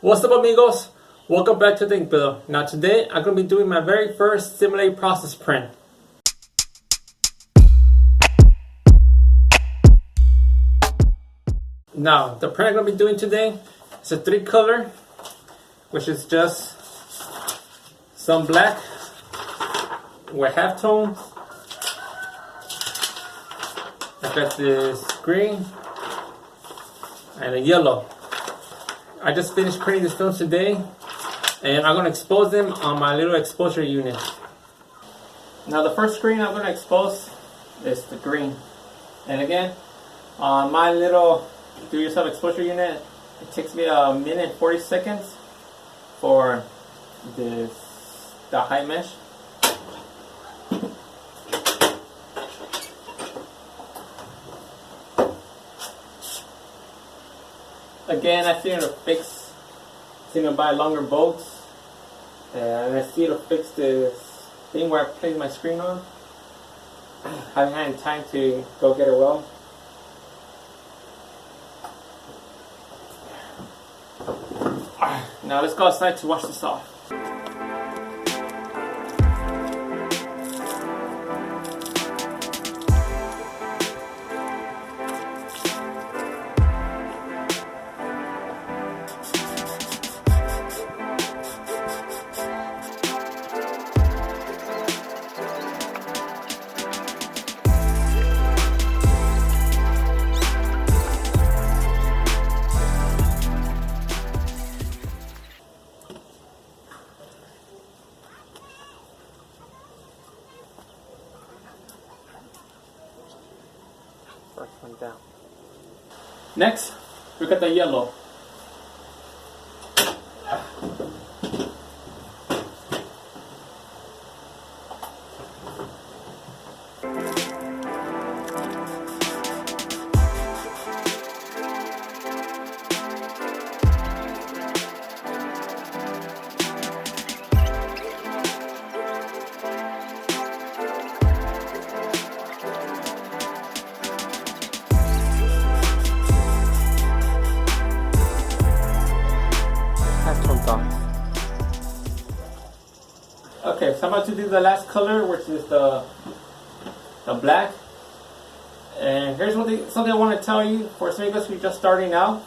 What's up, amigos? Welcome back to the Ink Builder. Now today I'm going to be doing my very first simulated process print. Now the print I'm going to be doing today is a 3-color, which is just some black with halftones. I got this green and a yellow. I just finished printing these films today, and I'm going to expose them on my little exposure unit. Now the first screen I'm going to expose is the green. And again, on my little do-yourself exposure unit, it takes me 1 minute and 40 seconds for the high mesh. Again, I see to buy longer bolts, and I see to fix this thing where I place my screen on. I haven't had time to go get it well. Now let's go outside to wash this off. First one down. Next, look at the yellow. Okay, so I'm about to do the last color, which is the black. And here's something I want to tell you for some of us who are just starting out.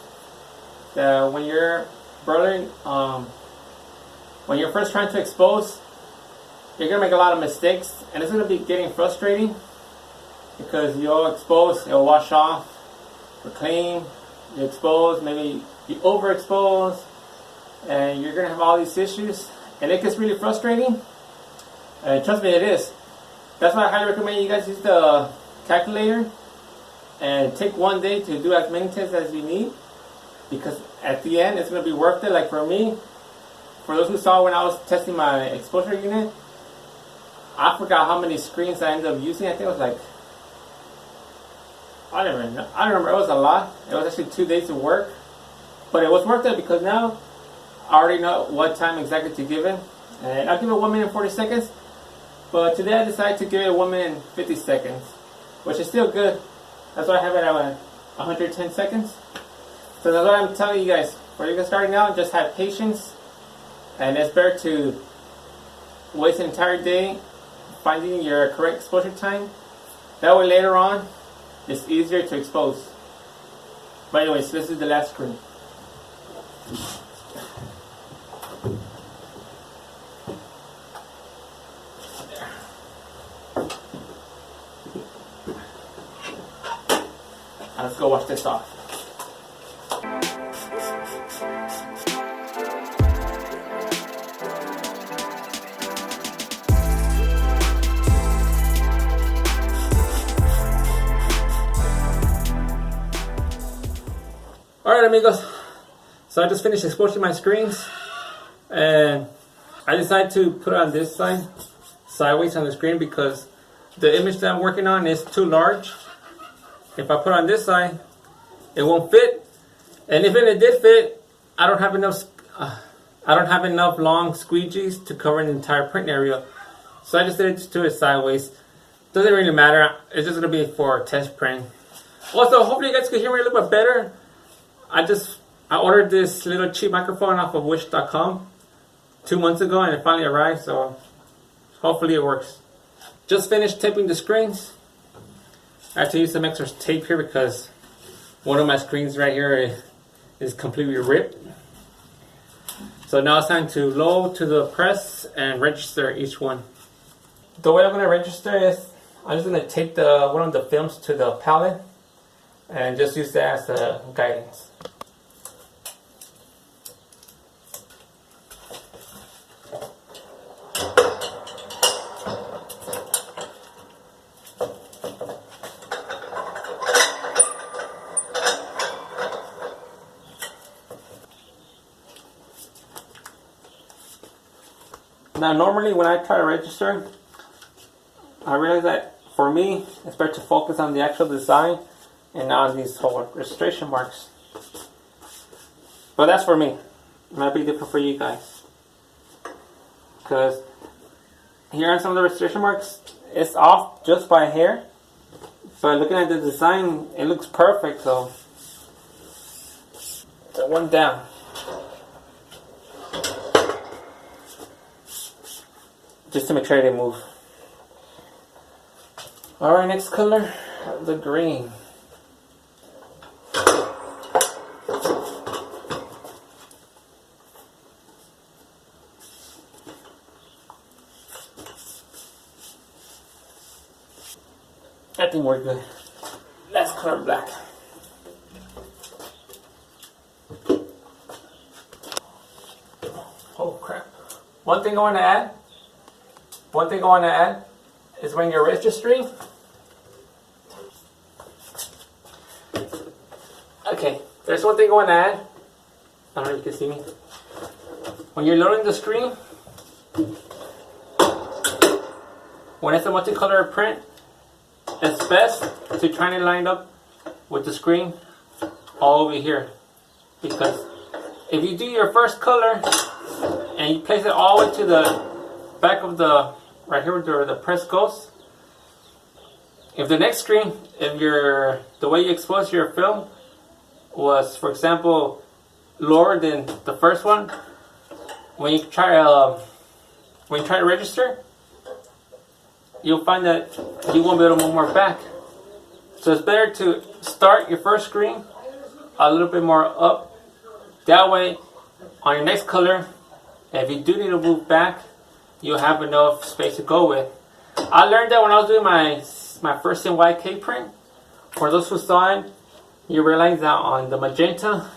That when you're burling, when you're first trying to expose, you're gonna make a lot of mistakes, and it's gonna be getting frustrating because you'll expose, it'll wash off, it'll clean, you expose, maybe you overexpose, and you're gonna have all these issues, and it gets really frustrating. And trust me, it is. That's why I highly recommend you guys use the calculator and take one day to do as many tests as you need, because at the end it's going to be worth it. Like for me, for those who saw when I was testing my exposure unit, I forgot how many screens I ended up using. I think it was like, I don't remember. It was a lot. It was actually 2 days of work, but it was worth it because now I already know what time exactly to give it. And I'll give it 1 minute and 40 seconds. But today I decided to give it 1 minute and 50 seconds, which is still good. That's why I have it at 110 seconds. So that's what I'm telling you guys. For you guys starting out, just have patience. And it's better to waste an entire day finding your correct exposure time. That way later on, it's easier to expose. But anyways, this is the last screen. Let's go wash this off. Alright, amigos. So I just finished exposing my screens, and I decided to put it on this side, sideways on the screen, because the image that I'm working on is too large. If I put it on this side, it won't fit. And even if it did fit, I don't have enough long squeegees to cover an entire print area. So I just did it to it sideways. Doesn't really matter. It's just gonna be for test print. Also, hopefully you guys can hear me a little bit better. I'm I ordered this little cheap microphone off of wish.com 2 months ago, and it finally arrived, so hopefully it works. Just finished taping the screens. I have to use some extra tape here because one of my screens right here is completely ripped. So now it's time to load to the press and register each one. The way I'm going to register is I'm just going to take one of the films to the palette and just use that as the guidance. Now normally when I try to register, I realize that for me, it's better to focus on the actual design and not on these whole registration marks. But that's for me. It might be different for you guys. Because here on some of the registration marks, it's off just by a hair. But looking at the design, it looks perfect. So, one down. Just to make sure they move. Alright, next color, the green. I think we're good. Let's color black. Oh crap. One thing I want to add is when you're registering. Okay, there's one thing I want to add. I don't know if you can see me. When you're loading the screen, when it's a multicolor print, it's best to try to line up with the screen all over here. Because if you do your first color and you place it all the way to the back of the, right here where the press goes, if the next screen, if the way you expose your film was, for example, lower than the first one, when you try to register, you'll find that you won't be able to move more back. So it's better to start your first screen a little bit more up. That way, on your next color, if you do need to move back, you'll have enough space to go with. I learned that when I was doing my first CMYK print. For those who saw it, you realize that on the magenta,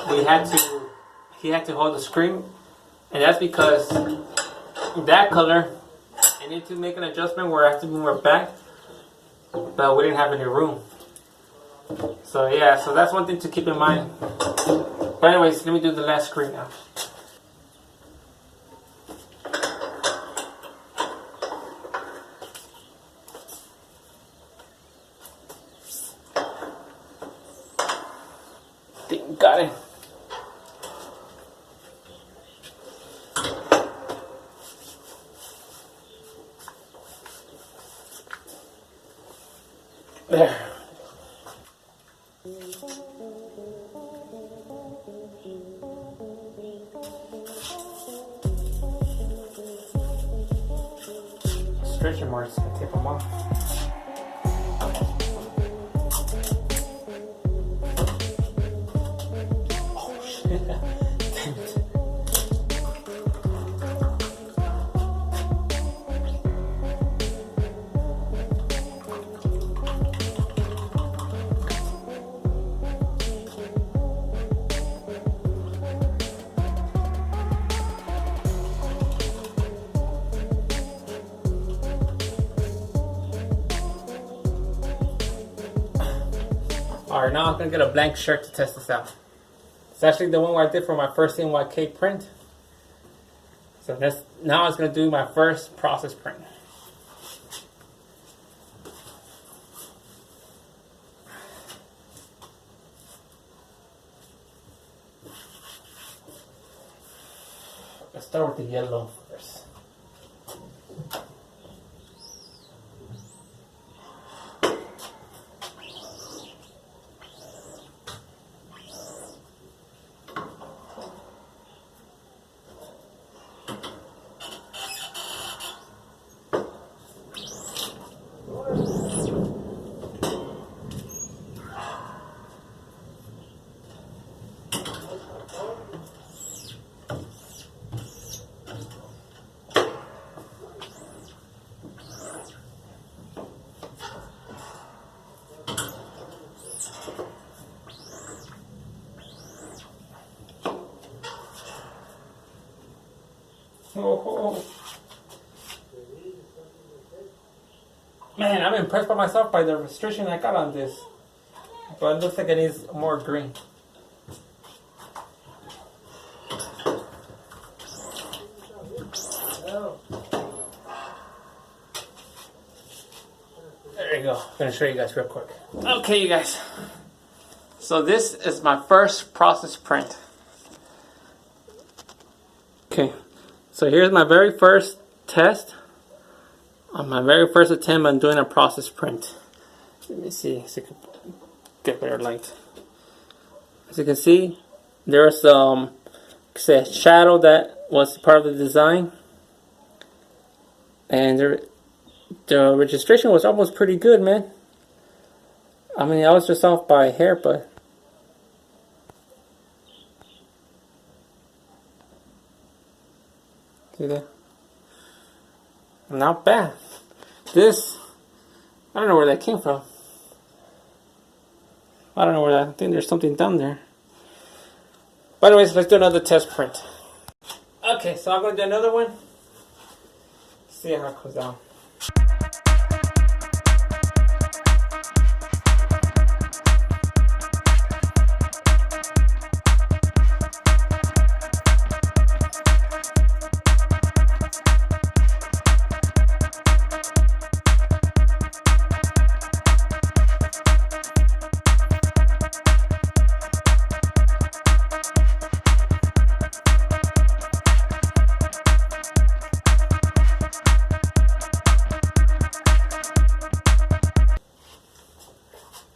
he had to hold the screen, and that's because that color, I need to make an adjustment where I have to move more back, but we didn't have any room. So yeah, so that's one thing to keep in mind. But anyways, let me do the last screen now. Got it. There. Stretching marks, I take them off. Alright, now I'm going to get a blank shirt to test this out. It's actually the one where I did for my first CMYK print. So now I was going to do my first process print. Let's start with the yellow first. Oh. Man, I'm impressed by myself by the restriction I got on this. But it looks like it needs more green. There you go. I'm going to show you guys real quick. Okay, you guys. So this is my first process print. Okay. So here's my very first test. On my very first attempt on doing a process print. Let me see so I can get better light. As you can see, there's say shadow that was part of the design. And the registration was almost pretty good, man. I mean, I was just off by a hair, but see that? Not bad. This, I don't know where that came from. I don't know where that, I think there's something down there. But anyways, let's do another test print. Okay, so I'm going to do another one. See how it goes down.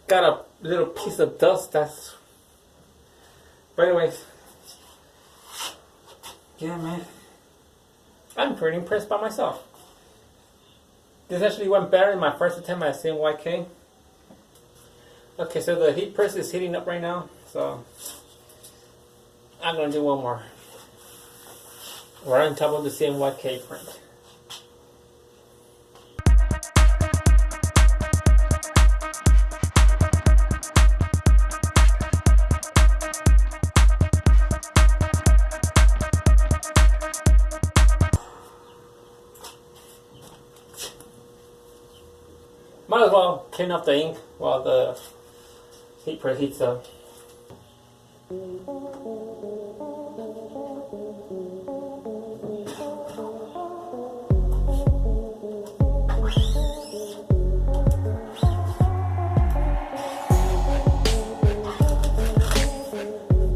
Got a little piece of dust that's... But anyways. Yeah, man. I'm pretty impressed by myself. This actually went better in my first attempt at CMYK. Okay, so the heat press is heating up right now. So I'm going to do one more. Right on top of the CMYK print. Might as well clean up the ink while the heat press heats up.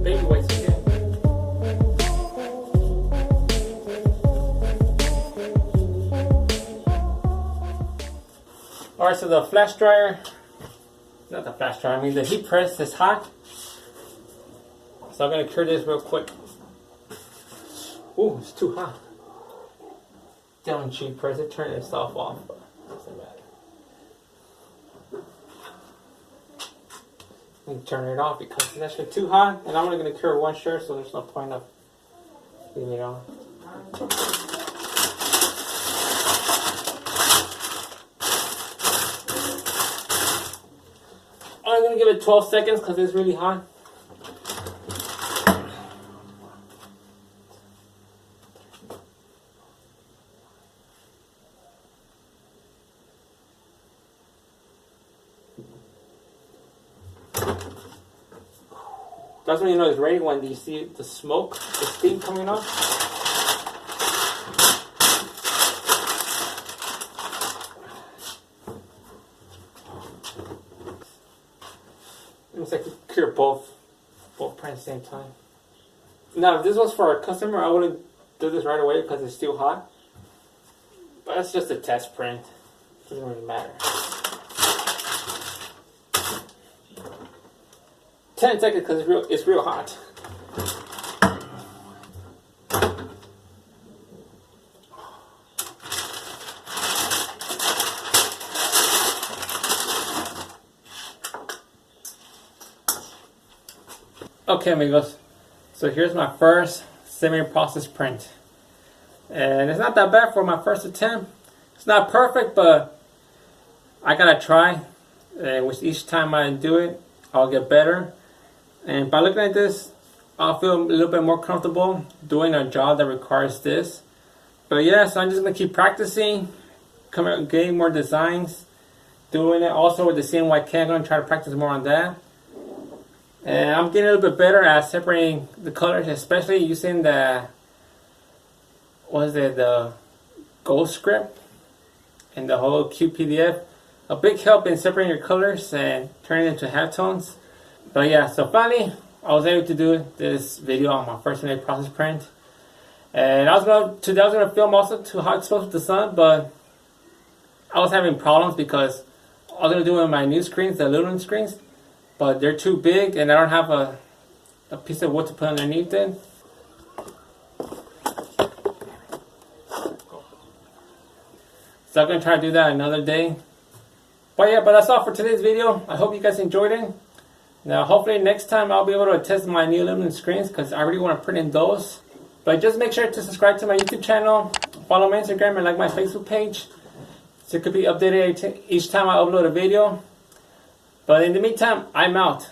Baby wipes again. Alright, so the flash dryer, not the flash dryer, I mean the heat press is hot. So I'm going to cure this real quick. Ooh, it's too hot. Don't you press it, turn itself off. But doesn't matter. And turn it off because it's actually too hot. And I'm only going to cure one shirt, so there's no point of leaving it on. I'm going to give it 12 seconds because it's really hot. That's when you know it's ready, when you see the smoke, the steam coming off. Looks like you cure both prints at the same time. Now, if this was for a customer, I wouldn't do this right away because it's still hot. But it's just a test print. Doesn't really matter. 10 seconds because it's real hot. Okay, amigos. So here's my first semi-process print. And it's not that bad for my first attempt. It's not perfect, but I gotta try. And with each time I do it, I'll get better. And by looking at this, I'll feel a little bit more comfortable doing a job that requires this. But yeah, so I'm just gonna keep practicing, getting more designs, doing it also with the CMYK. I'm gonna try to practice more on that. And I'm getting a little bit better at separating the colors, especially using the Ghost script and the whole QPDF. A big help in separating your colors and turning it into halftones. But yeah, so finally I was able to do this video on my first made process print. And today I was gonna film also to how it's exposed with the sun, but I was having problems because I was gonna do it on my new screens, the aluminum screens, but they're too big and I don't have a piece of wood to put underneath it. So I'm gonna try to do that another day. But yeah, but that's all for today's video. I hope you guys enjoyed it. Now hopefully next time I'll be able to test my new aluminum screens because I really want to print in those. But just make sure to subscribe to my YouTube channel, follow my Instagram, and like my Facebook page, so it could be updated each time I upload a video. But in the meantime, I'm out.